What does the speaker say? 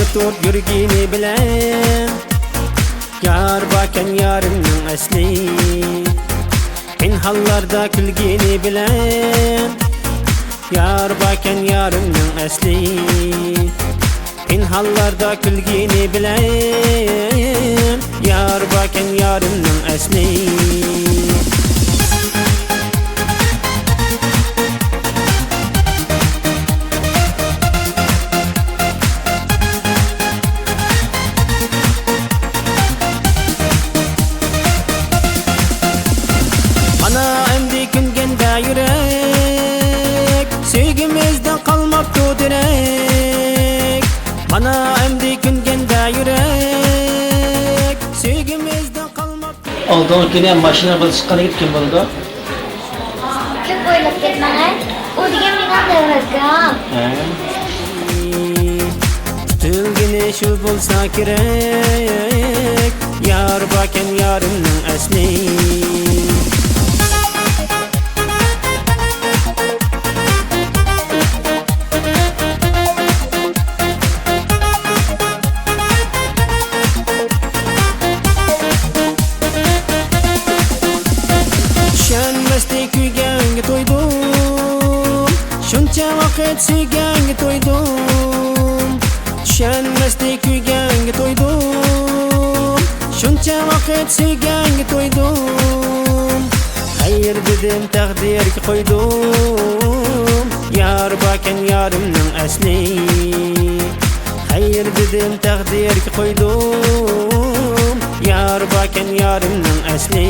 otur yürgini bilen Yar bakan yarımның asli Pinhallarda külgini bilen Yar bakan yarımның asli Pinhallarda külgini bilen Yar bakan yarımның asli Yürek sevgimizden kalmaptı direk Bana emdi güngende yürek sevgimizden kalmaptı. Olduğun ki maşına basışkana git kim buldu? Kim boylap ketmene? O digen mening davratkam. Tutilgini şu bulsa gerek Yar bakan yarımның asli Shuncha vaqt sevganga to'ydim Tushunmasdek kuyganga to'ydim Shuncha vaqt sevganga to'ydim Xayr dedim taqdirga qo'ydim Yar bakan yarimning asli Xayr dedim taqdirga qo'ydim Yar bakan yarimning asli